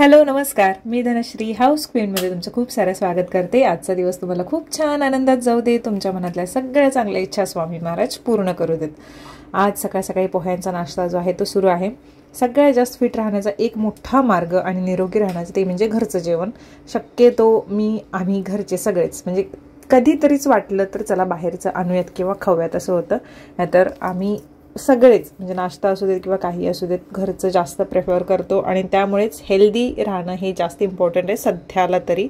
Hello नमस्कार, मी Dhanashree house क्वीनमध्ये तुमचं खूप सारं स्वागत करते। आजचा दिवस तुम्हाला खूप छान आनंदात जाऊ दे, तुमच्या मनातल्या सगळ्या चांगल्या इच्छा स्वामी महाराज पूर्ण करू देत। आज सकाळ सकाळी पोह्यांचा नाश्ता जो आहे तो सुरू आहे। सगळ्यात जास्त फिट राहण्याचा एक मोठा मार्ग आणि निरोगी राहण्याचा ते म्हणजे घरचं जेवण। शक्यतो आम्ही घरचे सगळेच म्हणजे कधीतरीच वाटलं तर चला बाहेरचं आणूयात किंवा खाऊयात असं होतं, नाहीतर आम्ही सगळेच म्हणजे नाश्ता असू देत किंवा काही असू देत घरचं जास्त प्रेफर करतो आणि त्यामुळेच हेल्दी राहणं हे जास्त इम्पॉर्टंट आहे सध्याला तरी।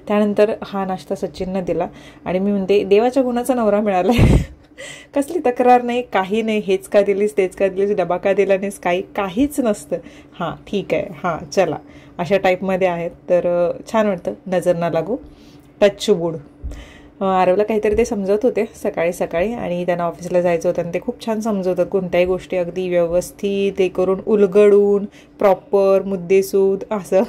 त्यानंतर हा नाश्ता सचिनने दिला आणि मी म्हणते देवाच्या गुणाचा नवरा मिळाला आहे। कसली तक्रार नाही, काही नाही, हेच का दिलीस तेच का दिलीस, डबा का दिला नाहीस, काहीच नसतं। हां ठीक आहे, हां चला अशा टाईपमध्ये आहेत। तर छान वाटतं, नजर ना लागू, टच वूड। आरवला काहीतरी ते समजत होते सकाळी सकाळी आणि त्यांना ऑफिसला जायचं होतं आणि ते खूप छान समजवतात, कोणत्याही गोष्टी अगदी व्यवस्थित ते करून उलगडून प्रॉपर मुद्देसूद असं।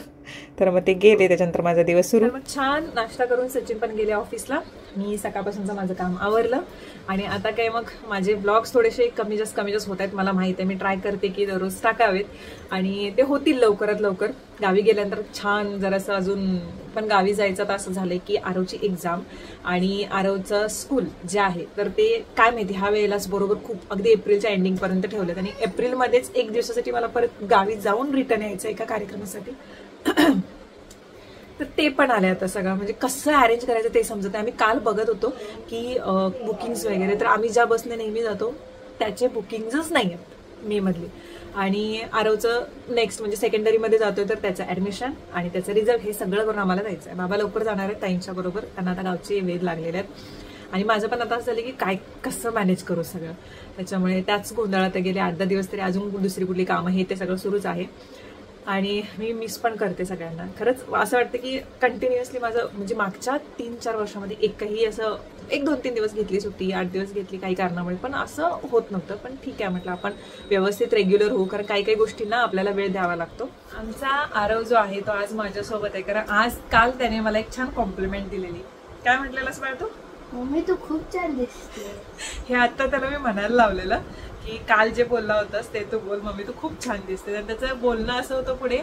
तर मग ते गेले, त्याच्यानंतर माझा दिवस सुरू। मग छान नाश्ता करून सचिन पण गेले ऑफिसला, मी सकाळपासूनचं माझं काम आवरलं आणि आता काय मग माझे ब्लॉग्स थोडेसे कमी जास्त होत आहेत। मला माहिती आहे, मी ट्राय करते की दररोज टाकावेत आणि ते होतील लवकरात लवकर। गावी गेल्यानंतर छान जरासं अजून पण गावी जायचं तर असं झालंय की आरवची एक्झाम आणि आरवचं स्कूल जे आहे तर ते काय माहिती ह्या वेळेलाच बरोबर खूप अगदी एप्रिलच्या एंडिंगपर्यंत ठेवलेत आणि एप्रिलमध्येच एक दिवसासाठी मला परत गावी जाऊन रिटर्न यायचं एका कार्यक्रमासाठी। तर ते पण आले आता सगळं, म्हणजे कसं अरेंज करायचं ते समजत नाही। आम्ही काल बघत होतो की बुकिंग्स वगैरे, तर आम्ही ज्या बसने नेहमी जातो त्याचे बुकिंग्सच नाही आहेत मे मधले। आणि आरवचं नेक्स्ट म्हणजे सेकंडरीमध्ये जातोय तर त्याचं ऍडमिशन आणि त्याचं रिझल्ट हे सगळं करून आम्हाला जायचं आहे। बाबा लवकर जाणार आहेत ताईंच्या बरोबर, त्यांना आता गावचे वेध लागलेले आहेत आणि माझं पण आता असं झालं की काय कसं मॅनेज करू सगळं, त्याच्यामुळे त्याच गोंधळात गेले 8-10 दिवस तरी। अजून दुसरी कुठली कामं हे ते सगळं सुरूच आहे आणि मी मिस पण करते सगळ्यांना। खरंच असं वाटतं की कंटिन्युअसली माझं म्हणजे मागच्या 3-4 वर्षामध्ये एकही असं 1-2-3 दिवस घेतली सुट्टी, 8 दिवस घेतली काही कारणामुळे, पण असं होत नव्हतं। पण ठीक आहे म्हटलं आपण व्यवस्थित रेग्युलर होऊ, कारण काही गोष्टींना आपल्याला वेळ द्यावा लागतो। आमचा आरव जो आहे तो आज माझ्यासोबत आहे, कारण काल त्याने मला एक छान कॉम्प्लिमेंट दिलेली। काय म्हटलेलंस बाळ तू? मम्मी तू खूप छान दिसते। हे आता त्याला मी म्हणायला लावलेलं की काल जे बोलला होतास ते तू बोल मम्मी, तू खूप छान दिसते। आणि त्याचं बोलणं असं होतं पुढे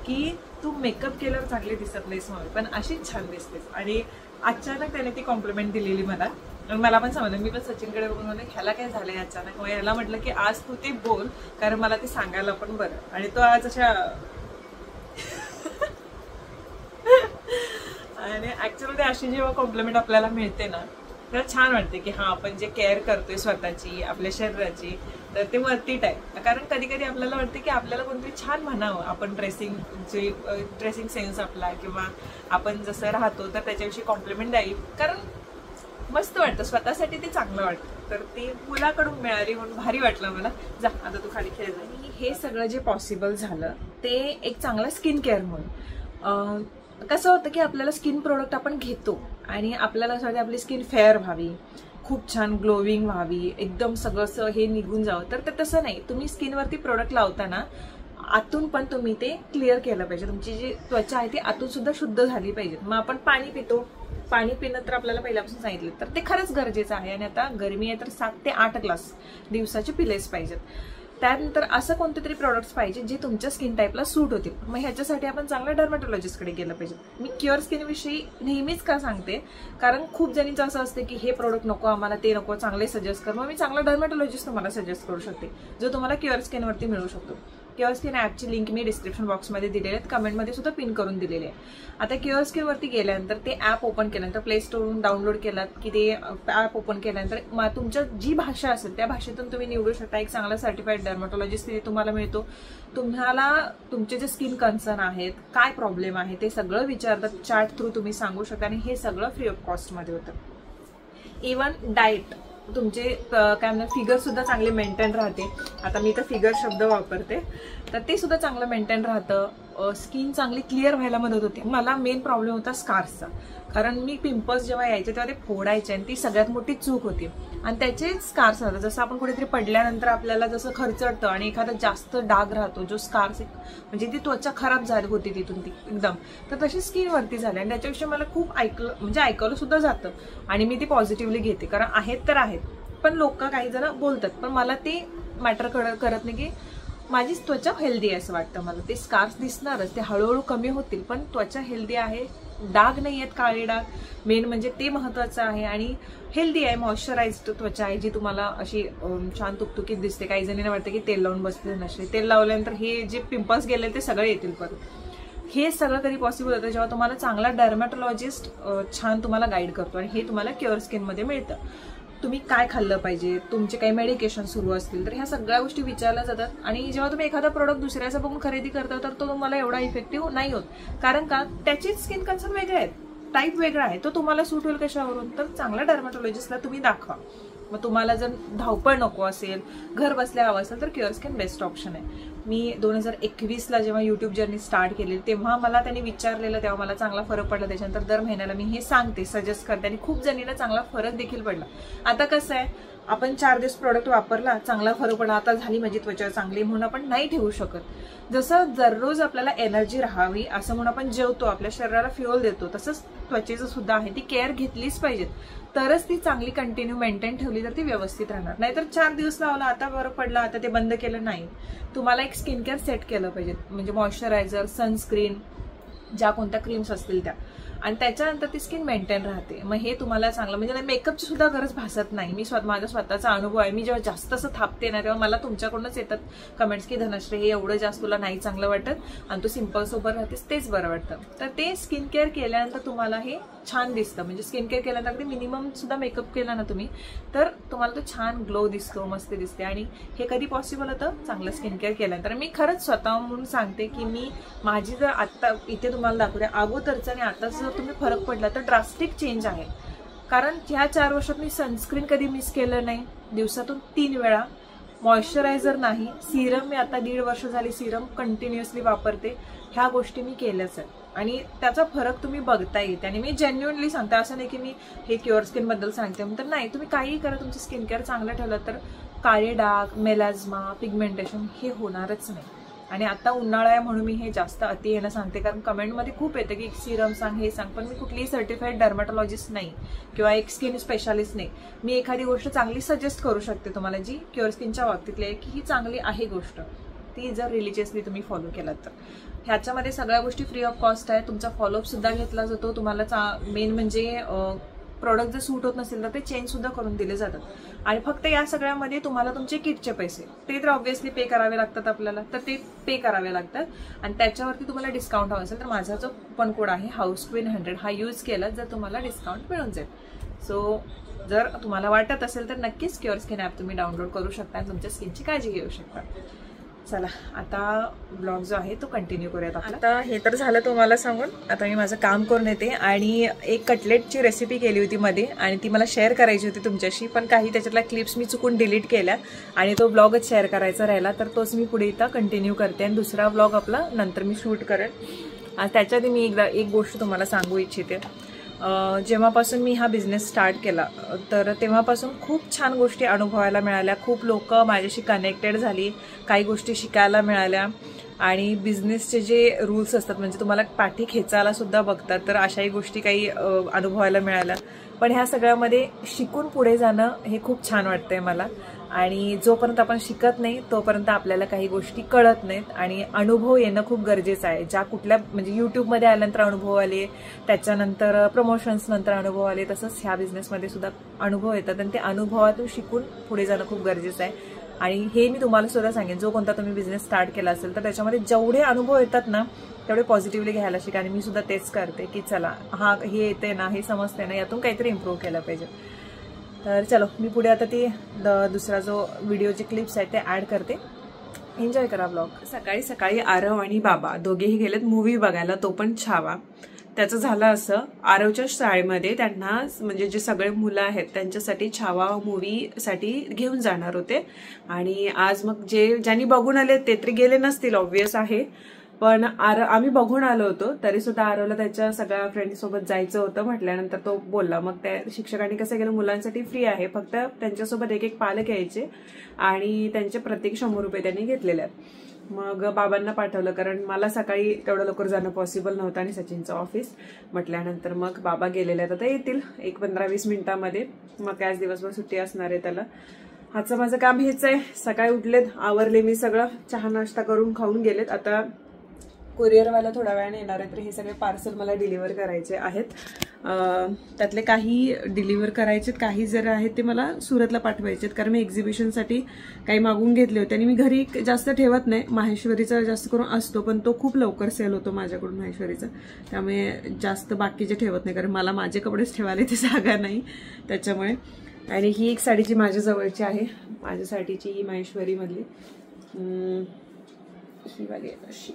की तू मेकअप केल्यावर चांगली दिसत नाहीस मम्मी, पण अशीच छान दिसतेस। आणि अचानक त्याने ती कॉम्प्लिमेंट दिलेली मला आणि मला पण समजलं। मी पण सचिनकडे बघून म्हणलं ह्याला काय झालंय अचानक, मग ह्याला म्हटलं की आज तू ते बोल, कारण मला ते सांगायला पण बरं। आणि तो आज अशा आणि ऍक्च्युअली अशी जेव्हा कॉम्प्लिमेंट आपल्याला मिळते ना तर छान वाटते की हा आपण जे केअर करतोय स्वतःची आपल्या शरीराची तर ते वर्थिट आहे। कारण कधी कधी आपल्याला वाटते की आपल्याला कोणतरी छान म्हणावं, आपण ड्रेसिंग सेन्स आपला किंवा आपण जसं राहतो तर त्याच्याविषयी कॉम्प्लिमेंट द्यावी, कारण मस्त वाटतं स्वतःसाठी, ते चांगलं वाटतं। तर ती मुलाकडून मिळाली म्हणून भारी वाटलं मला। जा आता तू खाली खेळ जा। आणि हे सगळं जे पॉसिबल झालं ते एक चांगलं स्किन केअर म्हणून। कसं होतं की आपल्याला स्किन प्रोडक्ट आपण घेतो आणि आपल्याला असं आपली स्किन फेअर व्हावी, खूप छान ग्लोविंग व्हावी, एकदम सगळं हे निघून जावं, तर ते तसं नाही। तुम्ही स्किनवरती प्रोडक्ट लावताना आतून पण तुम्ही ते क्लिअर केलं पाहिजे, तुमची जी त्वचा आहे ती आतून सुद्धा शुद्ध झाली पाहिजे। मग आपण पाणी पितो, पाणी पिणं तर आपल्याला पहिल्यापासून सांगितलं तर ते खरंच गरजेचं आहे आणि आता गरमी आहे तर 7 ते 8 ग्लास दिवसाचे पिलेच पाहिजेत। त्यानंतर असं कोणते तरी प्रोडक्ट्स पाहिजे जे तुमच्या स्किन टाईपला सूट होतील। मग ह्याच्यासाठी आपण चांगल्या डर्मॅटॉलॉजिस्टकडे गेलं पाहिजे। मी क्युअर स्किन विषयी नेहमीच का सांगते, कारण खूप जणींचं असं असते की हे प्रोडक्ट नको आम्हाला, ते नको, चांगले सजेस्ट कर। मग मी चांगला डर्मॅटॉलॉजिस्ट तुम्हाला सजेस्ट करू शकते जो तुम्हाला क्युअर स्किनवरती मिळू शकतो। क्युअर स्किन ॲपची लिंक मी डिस्क्रिप्शन बॉक्समध्ये दिलेले आहेत, कमेंटमध्ये सुद्धा पिन करून दिलेले आहे। आता क्युअर स्किनवरती गेल्यानंतर ते ॲप ओपन केल्यानंतर प्ले स्टोरवरून डाउनलोड केलात की ते ॲप ओपन केल्यानंतर तुमच्या जी भाषा असेल त्या भाषेतून तुम्ही निवडू शकता। एक चांगला सर्टिफाईड डर्मॅटॉलॉजिस्ट तिथे तुम्हाला मिळतो। तुम्हाला तुमचे जे स्किन कन्सर्न आहेत, काय प्रॉब्लेम आहे ते सगळं विचारतात, चॅट थ्रू तुम्ही सांगू शकता आणि हे सगळं फ्री ऑफ कॉस्टमध्ये होतं। इवन डाएट तुमचे काय म्हणतात फिगर सुद्धा चांगले मेंटेन राहते। आता मी तर फिगर शब्द वापरते तर ते सुद्धा चांगलं मेंटेन राहतं। स्किन चांगली क्लिअर व्हायला मदत होते। मला मेन प्रॉब्लेम होता स्कार्सचा, कारण मी पिंपल्स जेव्हा यायचे तेव्हा ते फोडायचे आणि ती सगळ्यात मोठी चूक होती आणि त्याचे स्कार्स राहतात। जसं आपण कुठेतरी पडल्यानंतर आपल्याला जसं खरचडतं आणि एखादा जास्त डाग राहतो जो स्कार्स म्हणजे ती त्वचा खराब झाली होती तिथून ती एकदम, तर तशी स्किनवरती झाली आणि त्याच्याविषयी मला खूप ऐकवलं सुद्धा जातं आणि मी ती पॉझिटिव्हली घेते, कारण आहेत तर आहेत पण लोक काही जण बोलतात, पण मला ते मॅटर करत नाही की माझी त्वचा हेल्दी आहे असं वाटतं मला. ते स्कार्स दिसणारच, ते हळूहळू कमी होतील, पण त्वचा हेल्दी आहे, डाग नाही आहेत, काळे डाग, मेन म्हणजे ते महत्वाचं आहे. आणि हेल्दी आहे, मॉइश्चराइज्ड त्वचा आहे जी तुम्हाला अशी छान तुकतुकीत दिसते. काही जणींना वाटतं की तेल लावून बसले नसते, तेल लावल्यानंतर हे जे पिंपल्स गेले ते सगळे येतील परत. हे सगळं कधी पॉसिबल होतं जेव्हा तुम्हाला चांगला डर्मॅटॉलॉजिस्ट छान तुम्हाला गाईड करतो, आणि हे तुम्हाला क्युअर स्किनमध्ये मिळतं. तुम्ही काय खाल्लं पाहिजे, तुमचे काही मेडिकेशन सुरू असतील तर ह्या सगळ्या गोष्टी विचारल्या जातात. आणि जेव्हा तुम्ही एखादा प्रोडक्ट दुसऱ्याचा बघून खरेदी करता तर तो तुम्हाला एवढा इफेक्टिव्ह नाही होत, कारण का त्याचे स्किन कन्सर्न वेगळे आहेत, टाईप वेगळा आहे, तो तुम्हाला सूट होईल कशावरून, तर चांगला डर्मॅटॉलॉजिस्टला तुम्ही दाखवा. मग तुम्हाला जर धावपळ नको असेल, घर बसल्या हवं असेल तर क्युअर स्किन बेस्ट ऑप्शन आहे. मी 2021ला जेव्हा युट्यूब जर्नी स्टार्ट केली तेव्हा मला त्यांनी विचारलेलं, तेव्हा मला चांगला फरक पडला. त्याच्यानंतर दर महिन्याला मी हे सांगते, सजेस्ट करते, आणि खूप जणींना चांगला फरक देखील पडला. आता कसं आहे, आपण 4 दिवस प्रोडक्ट वापरला, चांगला फरक पडला, आता झाली माझी त्वचा चांगली म्हणून आपण नाही ठेवू शकत. जसं दररोज आपल्याला एनर्जी राहावी असं म्हणून आपण जेवतो, आपल्या शरीराला फ्युअल देतो, तसंच त्वचेचं सुद्धा आहे, ती केअर घेतलीच पाहिजे, तरच ती चांगली कंटिन्यू मेंटेन ठेवली तर ती व्यवस्थित राहणार. नाहीतर 4 दिवस लावला, आता बरं पडलं, आता ते बंद केलं नाही. तुम्हाला एक स्किन केअर सेट केलं पाहिजे, म्हणजे मॉइश्चरायझर, सनस्क्रीन, ज्या कोणत्या क्रीम्स असतील त्या, आणि त्याच्यानंतर ती स्किन मेंटेन राहते. मग हे तुम्हाला चांगलं, म्हणजे मेकअपची सुद्धा गरज भासत नाही. मी माझा स्वतःचा अनुभव आहे. मी जेव्हा जास्त असं थापते ना तेव्हा मला तुमच्याकडूनच येतात कमेंट्स की धनश्री हे एवढं जास्त तुला नाही चांगलं वाटत आणि तू सिंपल सोबत राहतेस तेच बरं वाटतं. तर ते स्किन केअर केल्यानंतर तुम्हाला हे छान दिसतं. म्हणजे स्किन केअर केल्यानंतर अगदी मिनिमम सुद्धा मेकअप केला ना तुम्ही तर तुम्हाला तो छान ग्लो दिसतो, मस्त दिसते. आणि हे कधी पॉसिबल होतं, चांगलं स्किन केअर केल्यानंतर. मी खरंच स्वतः म्हणून सांगते की मी माझी जर आता इथे तुम्हाला दाखवते अगोदरचं आणि आताच जर तुम्ही फरक पडला तर ड्रास्टिक चेंज आहे. कारण ह्या 4 वर्षात मी सनस्क्रीन कधी मिस केलं नाही, दिवसातून 3 वेळा, मॉइश्चरायझर नाही, सिरम मी आता 1.5 वर्ष झाली सिरम कंटिन्युअसली वापरते. ह्या गोष्टी मी केल्याच आहेत आणि त्याचा फरक तुम्ही बघता येते. आणि मी जेन्युइनली सांगते, असं नाही की मी हे क्युअर स्किन बद्दल सांगते तर नाही, तुम्ही काहीही करा, तुमचं स्किन केअर चांगलं ठेवलं तर काळे डाग, मेलाझ्मा, पिगमेंटेशन हे होणारच नाही. आणि आता उन्हाळा आहे म्हणून मी हे जास्त अति येणं सांगते, कारण कमेंटमध्ये खूप येतं की सिरम सांग, हे सांग, पण मी कुठलीही सर्टिफाईड डर्मॅटॉलॉजिस्ट नाही किंवा एक स्किन स्पेशालिस्ट नाही. मी एखादी गोष्ट चांगली सजेस्ट करू शकते तुम्हाला जी क्युअर स्किनच्या बाबतीतली आहे की ही चांगली आहे गोष्ट, ती जर रिलिजियसली तुम्ही फॉलो केलात तर. ह्याच्यामध्ये सगळ्या गोष्टी फ्री ऑफ कॉस्ट आहे, तुमचा फॉलोअप सुद्धा घेतला जातो. तुम्हाला मेन म्हणजे प्रोडक्ट जर सूट होत नसेल तर ते चेंज सुद्धा करून दिले जातात. आणि फक्त या सगळ्यामध्ये तुम्हाला तुमचे किटचे पैसे ते तर ऑब्व्हियसली पे करावे लागतात आपल्याला, तर ते पे करावे लागतात. आणि त्याच्यावरती तुम्हाला डिस्काउंट हवा असेल तर माझा जो कुपन कोड आहे HouseQueen100 हा यूज केला जर तुम्हाला डिस्काउंट मिळून जाईल. सो जर तुम्हाला वाटत असेल तर नक्कीच क्युअर स्किन ॲप तुम्ही डाउनलोड करू शकता आणि तुमच्या स्किनची काळजी घेऊ शकता. चला आता ब्लॉग जो आहे तो कंटिन्यू करूयात. आता हे तर झालं तुम्हाला सांगून, आता मी माझं काम करून येते. आणि एक कटलेटची रेसिपी केली होती मध्ये आणि ती मला शेअर करायची होती तुमच्याशी, पण काही त्याच्यातल्या क्लिप्स मी चुकून डिलीट केल्या आणि तो ब्लॉगच शेअर करायचा राहिला, तर तोच मी पुढे इथं कंटिन्यू करते आणि दुसरा ब्लॉग आपला नंतर मी शूट करेन. त्याच्या आधी मी एक गोष्ट तुम्हाला सांगू इच्छिते. जेव्हापासून मी हा बिझनेस स्टार्ट केला तर तेव्हापासून खूप छान गोष्टी अनुभवायला मिळाल्या, खूप लोक माझ्याशी कनेक्टेड झाली, काही गोष्टी शिकायला मिळाल्या. आणि बिझनेसचे जे रूल्स असतात म्हणजे तुम्हाला पाठी खेचायला सुद्धा बघतात, तर अशाही गोष्टी काही अनुभवायला मिळाल्या. पण ह्या सगळ्यामध्ये शिकून पुढे जाणं हे खूप छान वाटतंय मला. आणि जोपर्यंत आपण शिकत नाही तोपर्यंत आपल्याला काही गोष्टी कळत नाहीत. आणि अनुभव येणं खूप गरजेचं आहे. ज्या कुठल्या म्हणजे यूट्यूबमध्ये आल्यानंतर अनुभव आले, त्याच्यानंतर प्रमोशन्स नंतर अनुभव आले, तसंच ह्या बिझनेसमध्ये सुद्धा अनुभव येतात आणि ते अनुभवातून शिकून पुढे जाणं खूप गरजेचं आहे. आणि हे मी तुम्हाला सुद्धा सांगेन, जो कोणता तुम्ही बिझनेस स्टार्ट केला असेल तर त्याच्यामध्ये जेवढे अनुभव येतात ना तेवढे पॉझिटिव्हली घ्यायला शिका. आणि मी सुद्धा तेच करते की चला हा हे येते ना, हे समजते ना, यातून काहीतरी इम्प्रूव्ह केलं पाहिजे. तर चलो मी पुढे आता ती दुसरा जो व्हिडिओचे क्लिप्स आहेत ते ॲड करते. एन्जॉय करा ब्लॉग. सकाळी सकाळी आरव आणि बाबा दोघेही गेलेत मूव्ही बघायला, तो पण छावा. त्याचं झालं असं, आरवच्या शाळेमध्ये त्यांना म्हणजे जे सगळे मुलं आहेत त्यांच्यासाठी छावा मूव्हीसाठी घेऊन जाणार होते. आणि आज मग ज्यांनी बघून आले ते तरी गेले नसतील, ऑब्व्हियस आहे, पण आम्ही बघून आलो होतो तरी सुद्धा आरवला त्याच्या सगळ्या फ्रेंड्ससोबत जायचं होतं. म्हटल्यानंतर तो बोलला. मग त्या शिक्षकांनी कसं केलं, मुलांसाठी फ्री आहे, फक्त त्यांच्यासोबत एक पालक यायचे आणि त्यांचे प्रत्येक 100 रुपये त्यांनी घेतलेले आहेत. मग बाबांना पाठवलं, कारण मला सकाळी तेवढं लवकर जाणं पॉसिबल नव्हतं आणि सचिनचं ऑफिस म्हटल्यानंतर मग बाबा गेलेले आहेत, आता येतील एक 15-20 मिनिटांमध्ये. मग काय दिवसभर सुट्टी असणार आहे त्याला. आजचं माझं काम हेच आहे. सकाळी उठलेत, आवरले मी सगळं, चहा नाश्ता करून खाऊन गेलेत. आता कुरिअरवाला थोड्या वेळाने येणार आहे, तर हे सगळे पार्सल मला डिलिव्हर करायचे आहेत. त्यातले काही डिलिव्हर करायचे, काही जर आहेत ते मला सुरतला पाठवायचे आहेत, कारण मी एक्झिबिशनसाठी काही मागून घेतले होते. आणि मी घरी जास्त ठेवत नाही, माहेश्वरीचा जास्त करून असतो, पण तो खूप लवकर सेल होतो माझ्याकडून माहेश्वरीचा, त्यामुळे जास्त बाकीचे ठेवत नाही, कारण मला माझे कपडेच ठेवायला ते जागा नाही त्याच्यामुळे. आणि ही एक साडी जी माझ्या जवळची आहे, माझ्यासाठीची ही माहेश्वरीमधली, ही वाली अशी,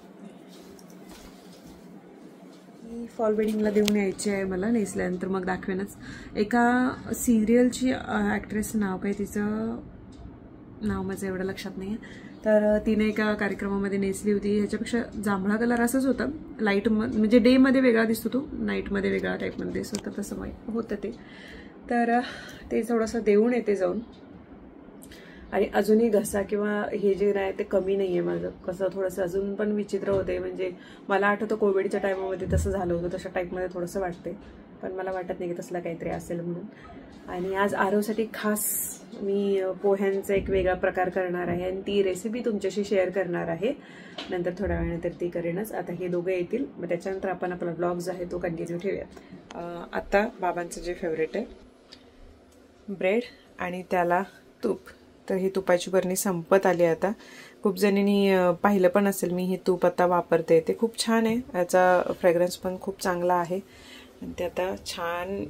ही फॉल वेडिंगला देऊन यायची आहे मला, नेसल्यानंतर मग दाखवेनच. एका सिरियलची ॲक्ट्रेस, नाव काय तिचं, नाव माझं एवढं लक्षात नाही आहे, तर तिने एका कार्यक्रमामध्ये नेसली होती. ह्याच्यापेक्षा जांभळा कलर असंच होता, लाईट म्हणजे डेमध्ये वेगळा दिसतो तो, नाईटमध्ये वेगळा टाईपमध्ये दिसत होता, तसं माहीत होतं ते. तर ते थोडंसं देऊन येते जाऊन. आणि अजूनही घसा किंवा हे जे आहे ते कमी नाही आहे माझं, कसं थोडंसं अजून पण विचित्र होते. म्हणजे मला आठवतं कोविडच्या टायमामध्ये तसं झालं होतं, तशा टाईपमध्ये थोडंसं वाटते, पण मला वाटत नाही की तसलं काहीतरी असेल म्हणून. आणि आज आरवसाठी खास मी पोह्यांचा एक वेगळा प्रकार करणार आहे, आणि ती रेसिपी तुमच्याशी शेअर करणार आहे नंतर थोड्या वेळानंतर, ती करेनच. आता हे दोघं येतील, मग त्याच्यानंतर आपण आपला ब्लॉग जो आहे तो कंटिन्यू ठेवूयात. आता बाबांचं जे फेवरेट आहे, ब्रेड आणि त्याला तूप. तर ही तुपाची बरणी संपत आली आता. खूप जणींनी पाहिलं पण असेल, मी हे तूप आता वापरते, ते खूप छान आहे, याचा फ्रेग्रन्स पण खूप चांगला आहे. आणि ते आता छान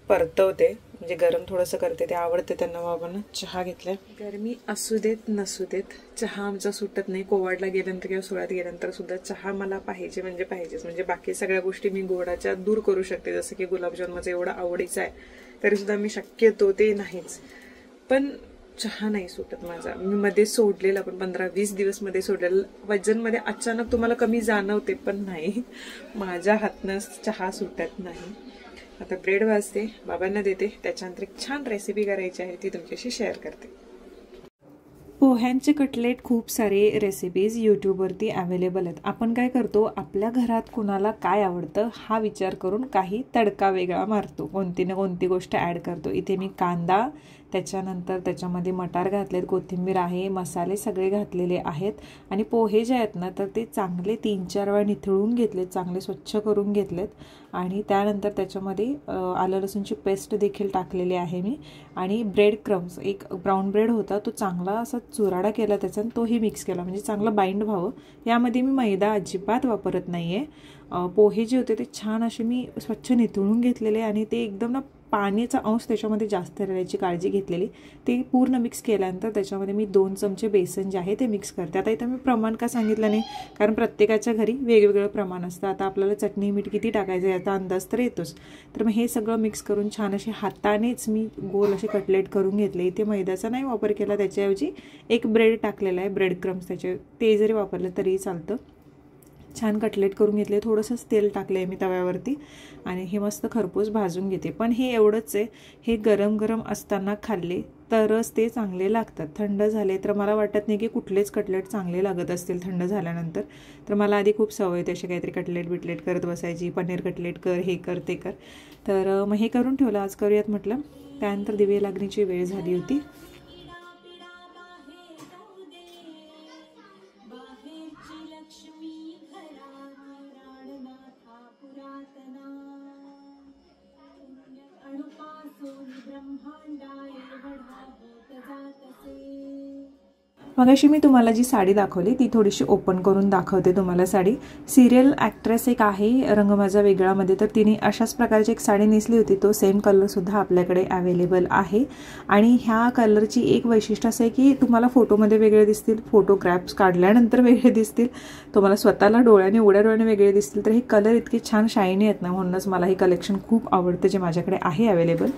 परतवते, म्हणजे गरम थोडंसं करते, ते आवडते त्यांना. बाबांना चहा घेतलाय. गरमी असू देत नसू देत, चहा आमचा सुटत नाही. कोवाडला गेल्यानंतर किंवा सोळ्यात गेल्यानंतर सुद्धा चहा मला पाहिजे म्हणजे पाहिजेच. म्हणजे बाकी सगळ्या गोष्टी मी गोडाच्या दूर करू शकते, जसं की गुलाबजाम माझं एवढं आवडीचं आहे, तरी सुद्धा मी शक्यतो ते नाहीच, पण चहा नाही सुटत माझा. मी मध्ये सोडलेला, पण 15-20 दिवस मध्ये सोडलेला. वजन मध्ये अचानक तुम्हाला कमी जाणवते, पण नाही, माझ्या हातनं चहा सुटत नाही. आता ब्रेड भाजते, बाबांना देते, त्याच्यानंतर एक छान रेसिपी करायची आहे, ती तुमच्याशी शेअर करते. पोह्यांचे कटलेट खूप सारे रेसिपीज यूट्यूबवरती अवेलेबल आहेत. आपण काय करतो, आपल्या घरात कुणाला काय आवडतं हा विचार करून काही तडका वेगळा मारतो, कोणती ना कोणती गोष्ट ॲड करतो. इथे मी कांदा, त्याच्यानंतर त्याच्यामध्ये मटार घातलेत, कोथिंबीर आहे, मसाले सगळे घातलेले आहेत. आणि पोहे जे आहेत ना, तर ते चांगले 3-4 वेळा निथळून घेतलेत, चांगले स्वच्छ करून घेतलेत. आणि त्यानंतर त्याच्यामध्ये आलं लसूणची पेस्ट देखील टाकलेली आहे मी. आणि ब्रेड क्रम्स, एक ब्राऊन ब्रेड होता, तो चांगला असा चुराडा केला त्याचा, तोही मिक्स केला, म्हणजे चांगलं बाइंड व्हावं. यामध्ये मी मैदा अजिबात वापरत नाही आहे. पोहे जे होते ते छान असे मी स्वच्छ निथळून घेतलेले, आणि ते एकदम ना पाण्याचा अंश त्याच्यामध्ये जास्त राहण्याची काळजी घेतलेली. ते पूर्ण मिक्स केल्यानंतर त्याच्यामध्ये मी 2 चमचे बेसन जे आहे ते मिक्स करते. आता इथं मी प्रमाण का सांगितलं नाही, कारण प्रत्येकाच्या घरी वेगवेगळं प्रमाण असतं. आता आपल्याला चटणी मीठ किती टाकायचं याचा अंदाज तर येतोच. तर मग हे सगळं मिक्स करून छान असे हातानेच मी गोल असे कटलेट करून घेतले. इथे मैद्याचा नाही वापर केला, त्याच्याऐवजी एक ब्रेड टाकलेला आहे, ब्रेड क्रम्स, ते जरी वापरलं तरीही चालतं. छान कटलेट करून घेतले, थोडंसंच तेल टाकलं आहे मी तव्यावरती, आणि हे मस्त खरपूस भाजून घेते. पण हे एवढंच आहे, हे गरम गरम असताना खाल्ले तरच ते चांगले लागतात. थंड झाले तर मला वाटत नाही की कुठलेच कटलेट चांगले लागत असतील थंड झाल्यानंतर. तर मला आधी खूप सवय होती असे काहीतरी कटलेट बिटलेट करत बसायची, पनीर कटलेट कर, हे कर ते कर. तर मग हे करून ठेवलं, आज करूयात म्हटलं. त्यानंतर दिवे लागण्याची वेळ झाली होती. मगाशी मी तुम्हाला जी साडी दाखवली ती थोडीशी ओपन करून दाखवते तुम्हाला. साडी सिरियल ॲक्ट्रेस एक आहे रंग माझा वेगळामध्ये, तर तिने अशाच प्रकारची एक साडी नेसली होती. तो सेम कलरसुद्धा आपल्याकडे अवेलेबल आहे. आणि ह्या कलरची एक वैशिष्ट्य असं आहे की तुम्हाला फोटोमध्ये वेगळे दिसतील, फोटोग्राफ्स काढल्यानंतर वेगळे दिसतील, तुम्हाला स्वतःला डोळ्याने उघड्या डोळ्याने वेगळे दिसतील. तर हे कलर इतके छान शायनी आहेत ना, म्हणूनच मला हे कलेक्शन खूप आवडतं जे माझ्याकडे आहे अवेलेबल.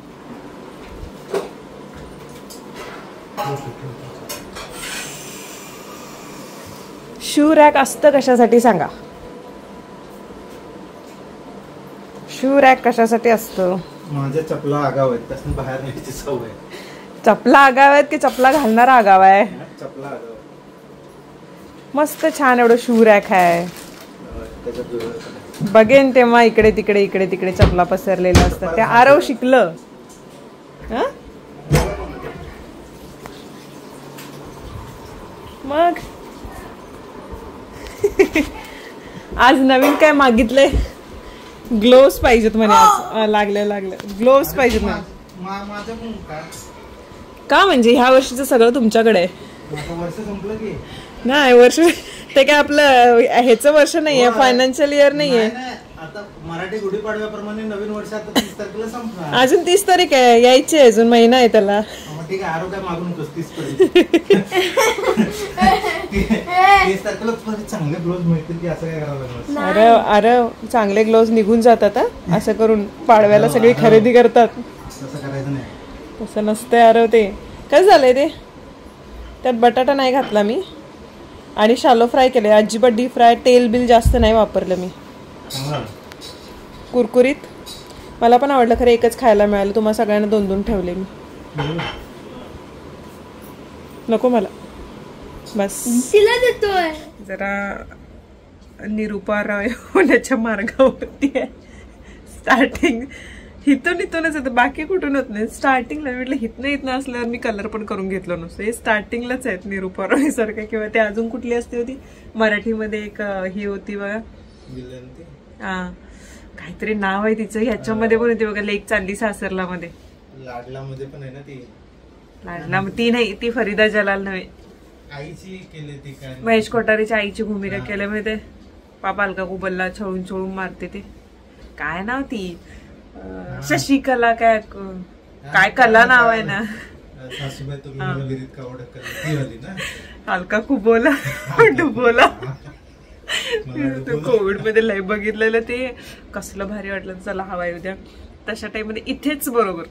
शू रॅक असतं कशासाठी सांगा? शू रॅक कशासाठी असतं? माझ्या चपला आगाव आहेत, त्यासनी बाहेर न्यायची सवय. चपला आगाव आहेत की चपला घालणारा आगाव आहे? चपला आगाव. मस्त छान एवढं शू रॅक आहे. बघेन तेव्हा इकडे तिकडे इकडे तिकडे चपला पसरलेल्या असतात. त्या आरव शिकलं. मग आज नवीन काय मागितले? ग्लोव्स पाहिजेत म्हणे आज. लागले ग्लोव्स पाहिजेत म्हणे. का म्हणजे ह्या वर्षीचं सगळं तुमच्याकडे आहे? वर्ष संपलं की नाही वर्ष ते काय आपलं ह्याचं वर्ष नाहीये, फायनान्शियल इयर नाहीये. आता मराठी गुढीपाडव्याप्रमाणे नवीन वर्ष आता 30 तारखेला संपणार. अजून 30 तारीख आहे, यायची अजून महिना आहे त्याला. ठीक आहे, आरोग्य मागू नकोस 30 पर्यंत. 30 तारखेला चांगले ब्लाऊज मिळतील की असं काय करावं लागणार? अरे चांगले ग्लोव्ज निघून जातात असं करून. पाडव्याला सगळी खरेदी करतात. तसं करायचं नाही. तसं नसतंय. अरे ते काय झालंय ते, त्यात बटाटा नाही घातला मी आणि शालो फ्राय केले. अजिबात डीप फ्राय, तेल बिल जास्त नाही वापरलं मी. कुरकुरीत मला पण आवडलं. खरं एकच खायला मिळालं. तुम्हाला सगळ्यांना 2-2 ठेवले मी. नको मला, बस. तिला देतोय. जरा निरुपा रॉय होण्याच्या मार्गावरती आहे. स्टार्टिंग इथूनच येतं, बाकी कुठून होत नाही. स्टार्टिंगला म्हटलं हिथनं इथनं असल्यावर मी कलर पण करून घेतलो नसतो. हे स्टार्टिंगलाच आहेत निरुपा रॉय सारखं. किंवा ते अजून कुठली असते होती मराठीमध्ये एक ही होती बघा, हा काहीतरी नाव आहे तिचं. ह्याच्यामध्ये पण होती बघा, लेक चालली सासरला मध्ये. लाडला मध्ये पण आहे ना ती. लाडला ती नाही, ती फरीदा जलाल नव्हे, आईची केली ती. काय महेश कोठारीच्या आईची भूमिका केली माहिती. पापा अलका कुबलला छळून छळून मारते ते. काय नाव ती, शशिकला काय कला नाव आहे ना. सासूबाई तुम्ही मला विहिरीत का ओळखलं ती वाली ना. अलका कुबोला डुबोला. कोविड मध्ये लय बघितलेलं ते. कसलं भारी वाटलं, चला हवाय उद्या. तशा टाइम मध्ये इथेच बरोबर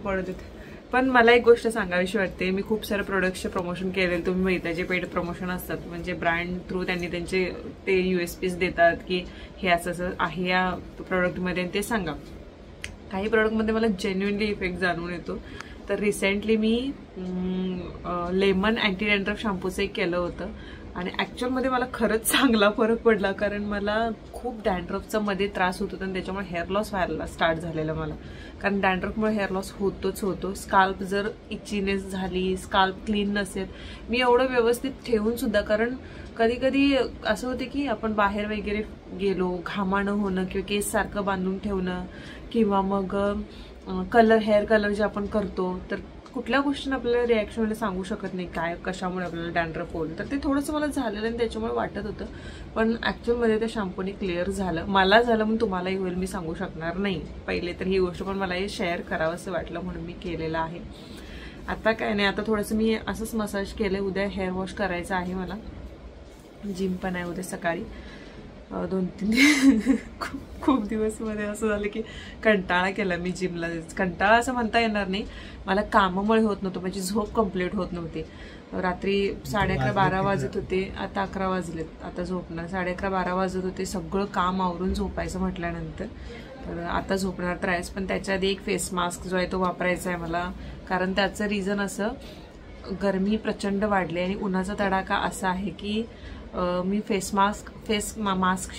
पडत होते. पण मला एक गोष्ट सांगावीशी वाटते. मी खूप सारे प्रोडक्टचे प्रमोशन केलेले, तुम्ही माहिती जे पेड प्रमोशन असतात, म्हणजे ब्रँड थ्रू त्यांनी त्यांचे ते USPs देतात की हे असं आहे या प्रोडक्टमध्ये, ते सांगा. काही प्रोडक्टमध्ये मला जेन्युइनली इफेक्ट जाणून येतो. तर रिसेंटली मी लेमन अँटी डॅन्ड्रफ शॅम्पूचं एक केलं होतं आणि ऍक्च्युअलमध्ये मला खरंच चांगला फरक पडला. कारण मला खूप डॅन्ड्रफचा मध्ये त्रास होत होता आणि त्याच्यामुळे हेअर लॉस व्हायला स्टार्ट झालेलं मला. कारण डॅन्ड्रफमुळे हेअर लॉस होतोच होतो. स्काल्प जर इचिनेस झाली, स्काल्प क्लीन नसेल, मी एवढं व्यवस्थित ठेवून सुद्धा, कारण कधी कधी असं होते की आपण बाहेर वगैरे गेलो, घामानं होणं किंवा केस सारखं बांधून ठेवणं किंवा मग हेअर कलर जे आपण करतो, तर कुठल्या गोष्टीने आपल्याला रिॲक्शन सांगू शकत नाही काय कशामुळे आपल्याला डॅन्ड्रफ होईल. तर ते थोडंसं मला झालेलं आणि त्याच्यामुळे वाटत होतं. पण ॲक्च्युअलमध्ये त्या शॅम्पूने क्लिअर झालं. मला झालं म्हणून तुम्हालाही होईल मी सांगू शकणार नाही पहिले तर ही गोष्ट, पण मला हे शेअर करावं असं वाटलं म्हणून मी केलेलं आहे. आता काय नाही, आता थोडंसं मी असंच मसाज केलं. उद्या हेअर वॉश करायचं आहे मला. जिम पण आहे उद्या सकाळी. 2-3 खूप दिवस मध्ये असं झालं की कंटाळा केला मी जिमला. कंटाळा असं म्हणता येणार नाही, मला कामामुळे होत नव्हतं, माझी झोप कंप्लीट होत नव्हती. रात्री 11:30-12 वाजत होते, आता 11 वाजलेत. आता झोपणार 11:30-12 वाजत होते. सगळं काम आवरून झोपायचं म्हटल्यानंतर तर आता झोपणार तर आहेच. पण त्याच्या आधी एक फेस मास्क जो आहे तो वापरायचा आहे मला. कारण त्याचं रिझन असं, गरमी प्रचंड वाढली आणि उन्हाचा तडाखा असा आहे की मी फेस मास्क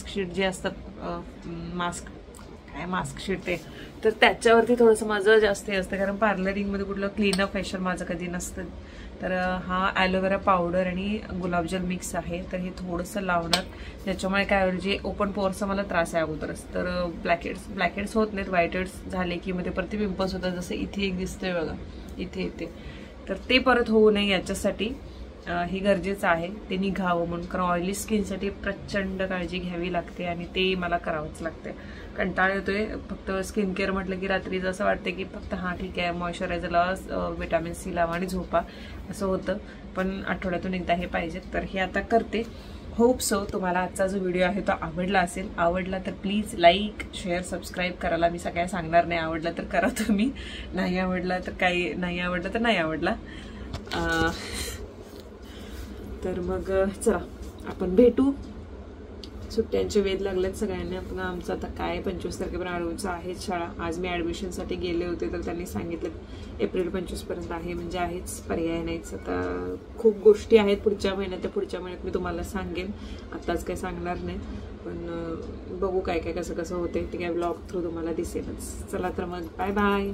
शीट जे असतात, मास्क शीट ते, तर त्याच्यावरती थोडंसं माझं जास्त हे असतं. कारण पार्लरिंगमध्ये कुठलं क्लीनअप फेशियल माझं कधी नसतं. तर हा ॲलोवेरा पावडर आणि गुलाबजल मिक्स आहे. तर हे थोडंसं लावणार, ज्याच्यामुळे काय जे ओपन पोअर्सचा मला त्रास आहे अगोदरच. तर ब्लॅकहेड्स होत नाहीत, व्हाईट हेड्स झाले की मध्ये परत पिंपल्स होतात. जसं इथे एक दिसतंय बघा, इथे तर ते परत होऊ नये याच्यासाठी हे गरजेचं आहे, ते निघावं म्हणून. कारण ऑइली स्किनसाठी प्रचंड काळजी घ्यावी लागते आणि ते मला करावंच लागते. कंटाळा येतोय. फक्त स्किन केअर म्हटलं की रात्री असं वाटतं की फक्त ठीक आहे मॉइश्चरायझर लावा, विटॅमिन C लावा आणि झोपा, असं होतं. पण आठवड्यातून एकदा हे पाहिजे. तर हे आता करते. होप सो तुम्हाला आजचा जो व्हिडिओ आहे तो आवडला असेल. आवडला तर प्लीज लाईक, शेअर, सबस्क्राईब करायला मी सगळ्या सांगणार नाही. आवडला तर करा तुम्ही, नाही आवडला तर काही, नाही आवडला तर नाही आवडला. तर मग चला आपण भेटू. सुट्ट्यांचे वेध लागलेत सगळ्यांनी. आपण आमचं आता काय 25 तारखेपर्यंत अडवूचं आहेच शाळा. आज मी ॲडमिशनसाठी गेले होते तर त्यांनी सांगितलं एप्रिल 25 पर्यंत आहे, म्हणजे आहेच, पर्याय नाहीच. आता खूप गोष्टी आहेत पुढच्या महिन्यात, त्या पुढच्या महिन्यात मी तुम्हाला सांगेन. आत्ताच काही सांगणार नाही, पण बघू काय कसं होते ते काय ब्लॉग थ्रू तुम्हाला दिसेलच. चला तर मग बाय बाय.